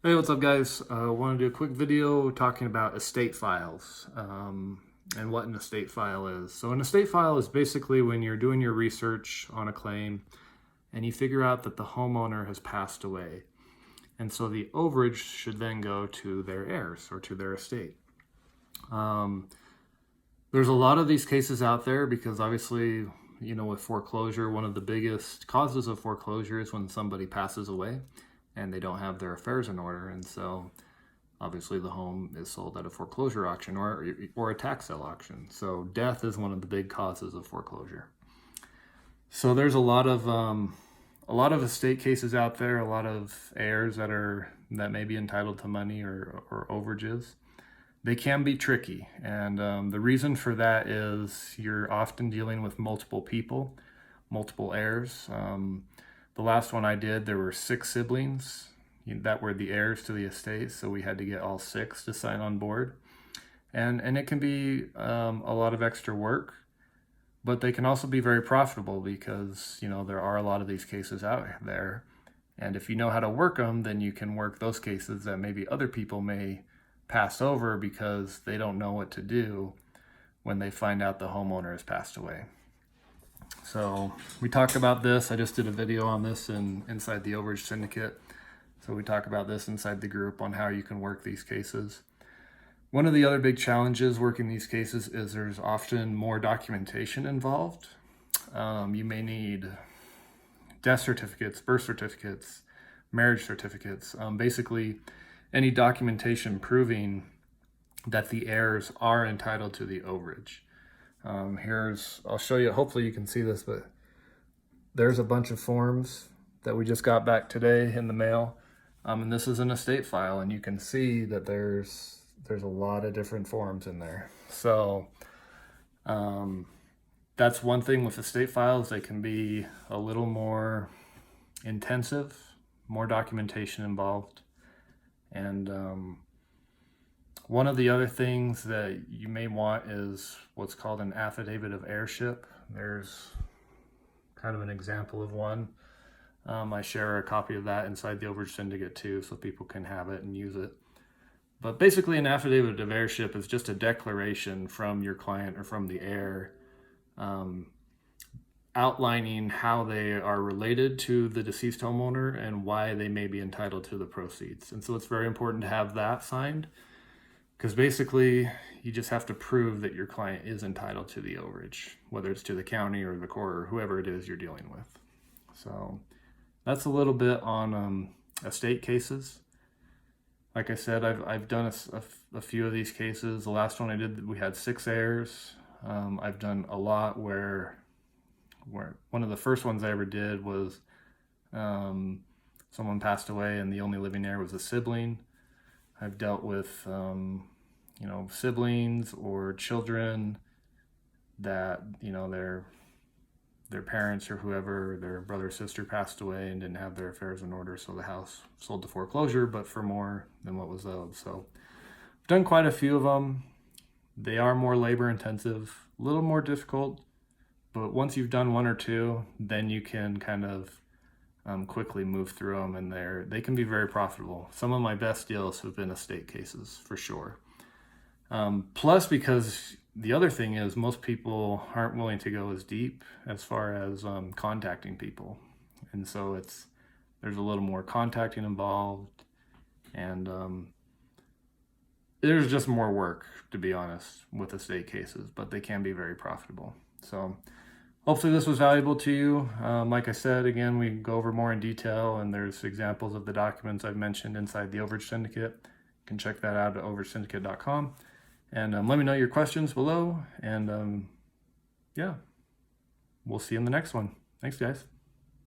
Hey, what's up guys? I want to do a quick video talking about estate files and what an estate file is. So an estate file is basically when you're doing your research on a claim and you figure out that the homeowner has passed away. And so the overage should then go to their heirs or to their estate. There's a lot of these cases out there because obviously, with foreclosure, one of the biggest causes of foreclosure is when somebody passes away and they don't have their affairs in order. And so obviously the home is sold at a foreclosure auction or a tax sale auction. So death is one of the big causes of foreclosure. So there's a lot of estate cases out there, a lot of heirs that may be entitled to money or overages. They can be tricky, and the reason for that is you're often dealing with multiple people, multiple heirs. The last one I did, there were 6 siblings that were the heirs to the estate, so we had to get all 6 to sign on board. And it can be a lot of extra work, but they can also be very profitable because, there are a lot of these cases out there. And if you know how to work them, then you can work those cases that maybe other people may pass over because they don't know what to do when they find out the homeowner has passed away. So we talked about this. I just did a video on this inside the Overage Syndicate. So we talk about this inside the group on how you can work these cases. One of the other big challenges working these cases is there's often more documentation involved. You may need death certificates, birth certificates, marriage certificates, basically any documentation proving that the heirs are entitled to the overage. I'll show you, hopefully you can see this, but there's a bunch of forms that we just got back today in the mail. And this is an estate file, and you can see that there's a lot of different forms in there. So that's one thing with estate files. They can be a little more intensive, more documentation involved. And one of the other things that you may want is what's called an affidavit of heirship. There's kind of an example of one. I share a copy of that inside the Overage Syndicate too, so people can have it and use it. But basically an affidavit of heirship is just a declaration from your client or from the heir outlining how they are related to the deceased homeowner and why they may be entitled to the proceeds. And so it's very important to have that signed, because basically you just have to prove that your client is entitled to the overage, whether it's to the county or the court or whoever it is you're dealing with. So that's a little bit on estate cases. Like I said, I've done a few of these cases. The last one I did, we had 6 heirs. I've done a lot where one of the first ones I ever did was someone passed away and the only living heir was a sibling. I've dealt with siblings or children that their parents or whoever, their brother or sister passed away and didn't have their affairs in order, so the house sold to foreclosure but for more than what was owed. So I've done quite a few of them. They are more labor intensive, a little more difficult, but once you've done 1 or 2, then you can kind of quickly move through them, and they can be very profitable. Some of my best deals have been estate cases for sure. Plus, because the other thing is most people aren't willing to go as deep as far as contacting people, and so there's a little more contacting involved, and there's just more work, to be honest, with estate cases, but they can be very profitable. So hopefully this was valuable to you. Like I said, again, we go over more in detail, and there's examples of the documents I've mentioned inside the Overage Syndicate. You can check that out at overagesyndicate.com. And let me know your questions below. And yeah, we'll see you in the next one. Thanks, guys.